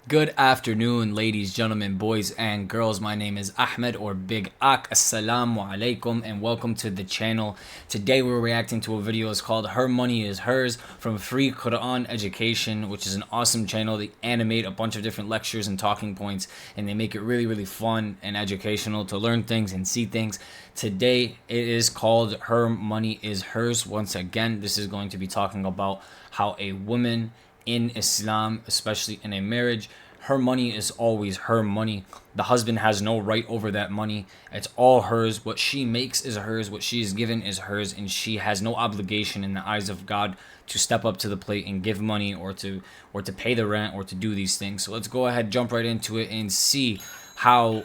Good afternoon, ladies, gentlemen, boys, and girls. My name is Ahmed or Big Ak. Assalamu alaikum and welcome to the channel. Today we're reacting to a video. It's called Her Money is Hers from Free Quran Education, which is an awesome channel. They animate a bunch of different lectures and talking points, and they make it really, really fun and educational to learn things and see things. Today it is called Her Money is Hers. Once again, this is going to be talking about how a woman in Islam, especially in a marriage, her money is always her money. The husband has no right over that money. It's all hers. What she makes is hers. What she is given is hers, and she has no obligation in the eyes of God to step up to the plate and give money or to pay the rent or to do these things. So let's go ahead, jump right into it, and see how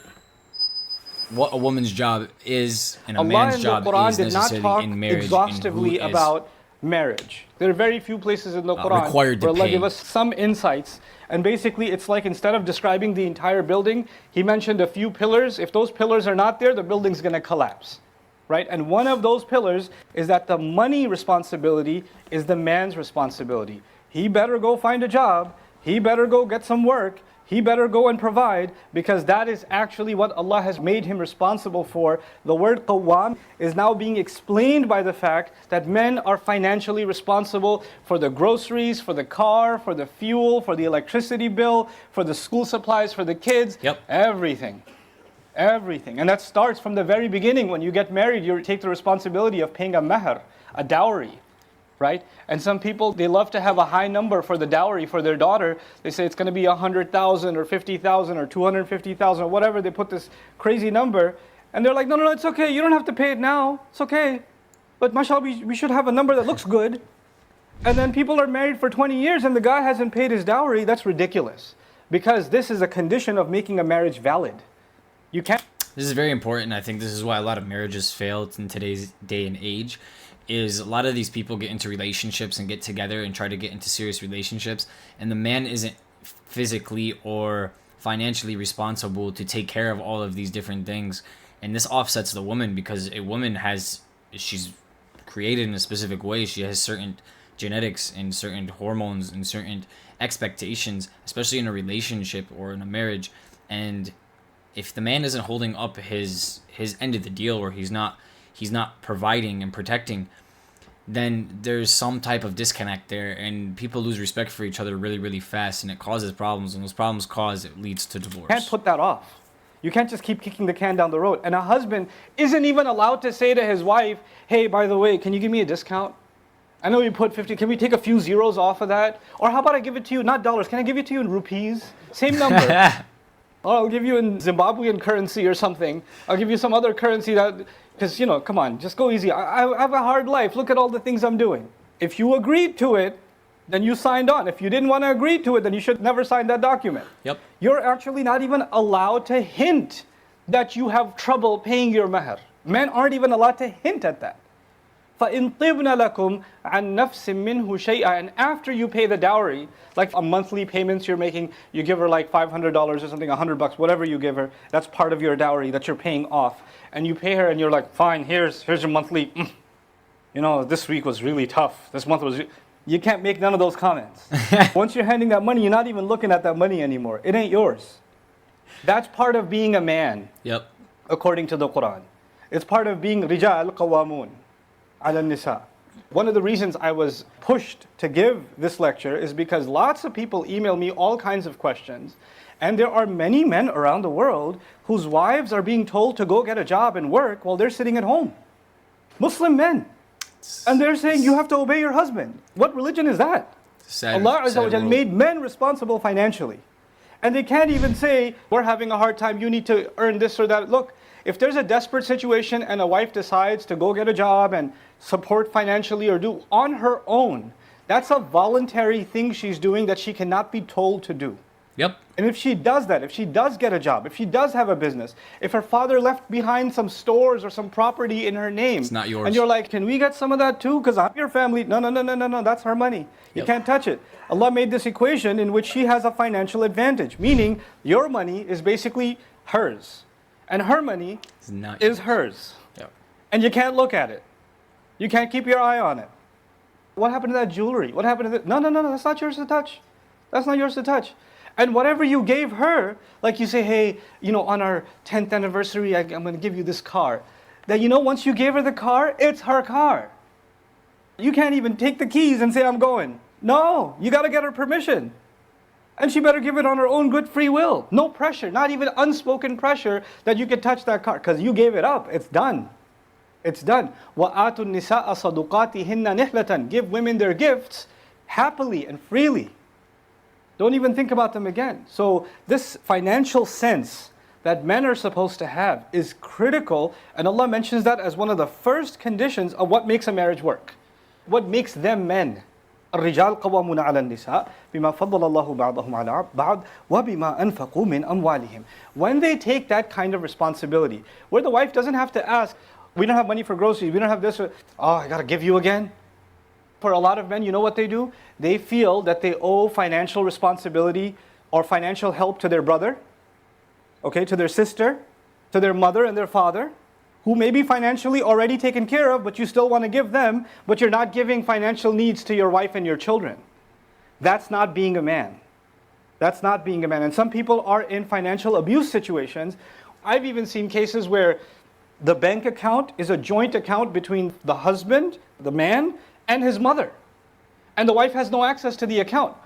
what a woman's job is and a man's job is necessarily in marriage. Exhaustively about marriage. There are very few places in the Quran where Allah gives us some insights, and basically it's like instead of describing the entire building, He mentioned a few pillars. If those pillars are not there, the building's going to collapse, right? And one of those pillars is that the money responsibility is the man's responsibility. He better go find a job, he better go get some work, he better go and provide, because that is actually what Allah has made him responsible for. The word qawwam is now being explained by the fact that men are financially responsible for the groceries, for the car, for the fuel, for the electricity bill, for the school supplies for the kids, everything. Everything. And that starts from the very beginning. When you get married, you take the responsibility of paying a mahr, a dowry. Right? And some people, they love to have a high number for the dowry for their daughter. They say it's going to be 100,000 or 50,000 or 250,000 or whatever. They put this crazy number, and they're like, no, it's okay. You don't have to pay it now. It's okay. But mashallah, we should have a number that looks good. And then people are married for 20 years and the guy hasn't paid his dowry. That's ridiculous. Because this is a condition of making a marriage valid. You can't. This is very important. I think this is why a lot of marriages fail in today's day and age. Is a lot of these people get into relationships and get together and try to get into serious relationships, and the man isn't physically or financially responsible to take care of all of these different things, and this offsets the woman, because a woman she's created in a specific way. She has certain genetics and certain hormones and certain expectations, especially in a relationship or in a marriage. And if the man isn't holding up his end of the deal, or he's not providing and protecting, then there's some type of disconnect there, and people lose respect for each other really, really fast, and it causes problems, and those problems it leads to divorce. You can't put that off. You can't just keep kicking the can down the road. And a husband isn't even allowed to say to his wife, hey, by the way, can you give me a discount? I know you put 50, can we take a few zeros off of that? Or how about I give it to you, not dollars, can I give it to you in rupees? Same number. Or I'll give you in Zimbabwean currency or something. I'll give you some other currency that, because, come on, just go easy. I have a hard life. Look at all the things I'm doing. If you agreed to it, then you signed on. If you didn't want to agree to it, then you should never sign that document. Yep. You're actually not even allowed to hint that you have trouble paying your mahr. Men aren't even allowed to hint at that. فَإِن طِبْنَ لَكُمْ عَنْ نَفْسٍ مِّنْهُ شَيْئًا. And after you pay the dowry, like a monthly payments you're making, you give her like $500 or something, $100, whatever you give her, that's part of your dowry that you're paying off. And you pay her and you're like, fine, here's your monthly, this week was really tough. This month was, you can't make none of those comments. Once you're handing that money, you're not even looking at that money anymore. It ain't yours. That's part of being a man. Yep. According to the Quran. It's part of being rijal qawamun ala nisa. One of the reasons I was pushed to give this lecture is because lots of people email me all kinds of questions, and there are many men around the world whose wives are being told to go get a job and work while they're sitting at home. Muslim men. And they're saying you have to obey your husband. What religion is that? Allah Azza wa Jalla made men responsible financially. And they can't even say, we're having a hard time, you need to earn this or that. Look, if there's a desperate situation and a wife decides to go get a job and support financially or do on her own, that's a voluntary thing she's doing that she cannot be told to do. Yep. And if she does that, if she does get a job, if she does have a business, if her father left behind some stores or some property in her name, it's not yours. And you're like, can we get some of that too? Because I'm your family. No, that's her money. You can't touch it. Allah made this equation in which she has a financial advantage, meaning your money is basically hers. And her money is hers. Yep. And you can't look at it. You can't keep your eye on it. What happened to that jewelry? What happened to that? No, that's not yours to touch. That's not yours to touch. And whatever you gave her, like you say, hey, on our 10th anniversary, I'm going to give you this car. That, once you gave her the car, it's her car. You can't even take the keys and say, I'm going. No, you got to get her permission. And she better give it on her own good free will. No pressure, not even unspoken pressure that you can touch that car. Because you gave it up. It's done. It's done. وَآتُوا النِّسَاءَ صَدُقَاتِهِنَّ نِحْلَةً. Give women their gifts happily and freely. Don't even think about them again. So this financial sense that men are supposed to have is critical. And Allah mentions that as one of the first conditions of what makes a marriage work. What makes them men. الرجال قوامون على النساء بما فضل الله بعضهم على بعض وبما أنفقوا من أموالهم. When they take that kind of responsibility, where the wife doesn't have to ask, we don't have money for groceries, we don't have this, I got to give you again. For a lot of men, you know what they do? They feel that they owe financial responsibility or financial help to their brother, to their sister, to their mother and their father, who may be financially already taken care of, but you still want to give them, but you're not giving financial needs to your wife and your children. That's not being a man. That's not being a man. And some people are in financial abuse situations. I've even seen cases where the bank account is a joint account between the husband, the man, and his mother. And the wife has no access to the account.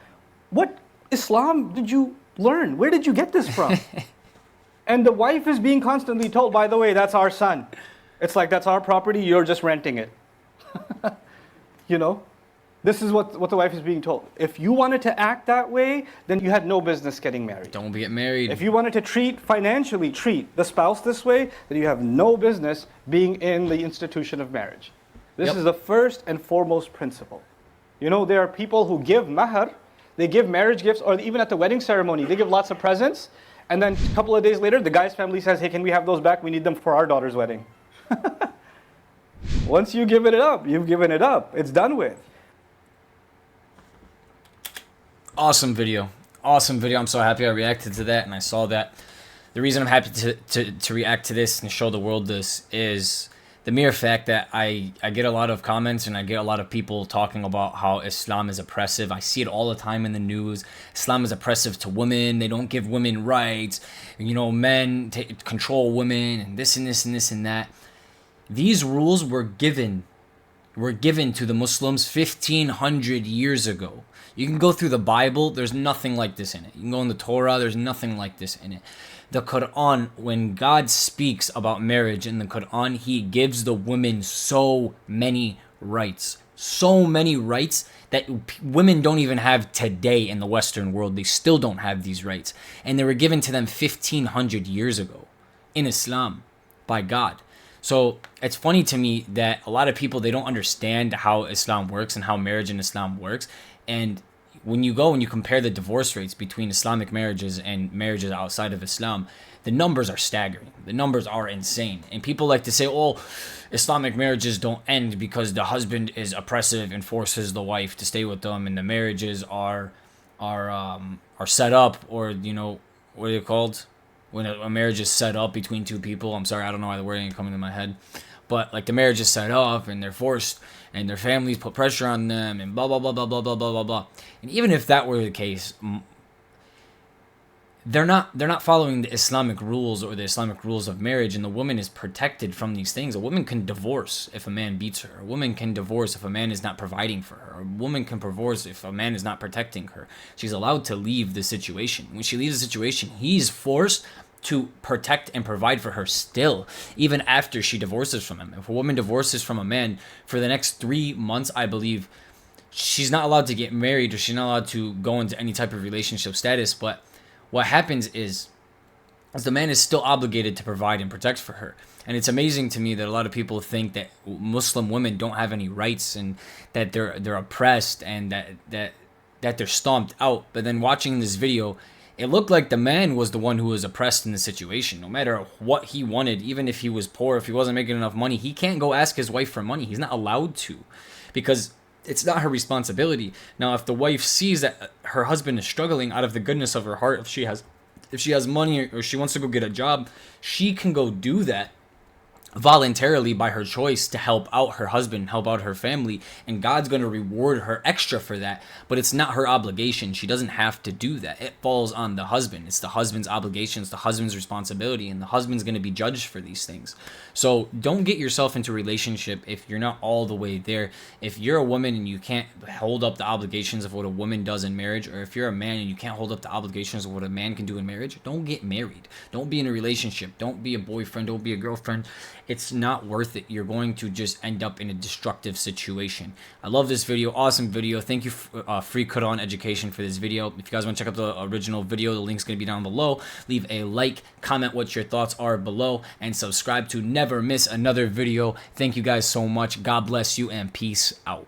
What Islam did you learn? Where did you get this from? And the wife is being constantly told, by the way, that's our son. It's like, that's our property, you're just renting it. This is what the wife is being told. If you wanted to act that way, then you had no business getting married. Don't get married. If you wanted to financially treat the spouse this way, then you have no business being in the institution of marriage. This is the first and foremost principle. There are people who give mahar, they give marriage gifts, or even at the wedding ceremony, they give lots of presents, and then a couple of days later, the guy's family says, hey, can we have those back? We need them for our daughter's wedding. Once you give it up, you've given it up. It's done with. Awesome video. Awesome video. I'm so happy I reacted to that and I saw that. The reason I'm happy to react to this and show the world this is the mere fact that I get a lot of comments and I get a lot of people talking about how Islam is oppressive. I see it all the time in the news. Islam is oppressive to women. They don't give women rights. Men control women and this and this and this and that. These rules were given to the Muslims 1,500 years ago. You can go through the Bible. There's nothing like this in it. You can go in the Torah. There's nothing like this in it. The Quran, when God speaks about marriage in the Quran, He gives the women so many rights. So many rights that women don't even have today in the Western world. They still don't have these rights. And they were given to them 1,500 years ago in Islam by God. So it's funny to me that a lot of people, they don't understand how Islam works and how marriage in Islam works. And when you go and you compare the divorce rates between Islamic marriages and marriages outside of Islam, the numbers are staggering. The numbers are insane. And people like to say, oh, Islamic marriages don't end because the husband is oppressive and forces the wife to stay with them, and the marriages are set up, or what are they called? When a marriage is set up between two people. I'm sorry, I don't know why the wording ain't coming to my head. But like the marriage is set up and they're forced and their families put pressure on them and blah, blah, blah, blah, blah, blah, blah, blah, blah. And even if that were the case, they're not following the Islamic rules or the Islamic rules of marriage, and the woman is protected from these things. A woman can divorce if a man beats her. A woman can divorce if a man is not providing for her. A woman can divorce if a man is not protecting her. She's allowed to leave the situation. When she leaves the situation, he's forced to protect and provide for her still, even after she divorces from him. If a woman divorces from a man for the next 3 months, I believe, she's not allowed to get married, or she's not allowed to go into any type of relationship status. But what happens is the man is still obligated to provide and protect for her. And it's amazing to me that a lot of people think that Muslim women don't have any rights and that they're oppressed and that they're stomped out. But then watching this video, it looked like the man was the one who was oppressed in the situation. No matter what he wanted, even if he was poor, if he wasn't making enough money, he can't go ask his wife for money. He's not allowed to, because it's not her responsibility. Now, if the wife sees that her husband is struggling out of the goodness of her heart, if she has money or she wants to go get a job, she can go do that. voluntarily by her choice to help out her husband, help out her family, and God's going to reward her extra for that, but it's not her obligation. She doesn't have to do that. It falls on the husband. It's the husband's obligation, it's the husband's responsibility, and the husband's going to be judged for these things. So don't get yourself into a relationship if you're not all the way there. If you're a woman and you can't hold up the obligations of what a woman does in marriage, or if you're a man and you can't hold up the obligations of what a man can do in marriage, don't get married. Don't be in a relationship. Don't be a boyfriend. Don't be a girlfriend. It's not worth it. You're going to just end up in a destructive situation. I love this video. Awesome video. Thank you, Free Quran Education, for this video. If you guys want to check out the original video, the link's going to be down below. Leave a like, comment what your thoughts are below, and subscribe to never miss another video. Thank you guys so much. God bless you, and peace out.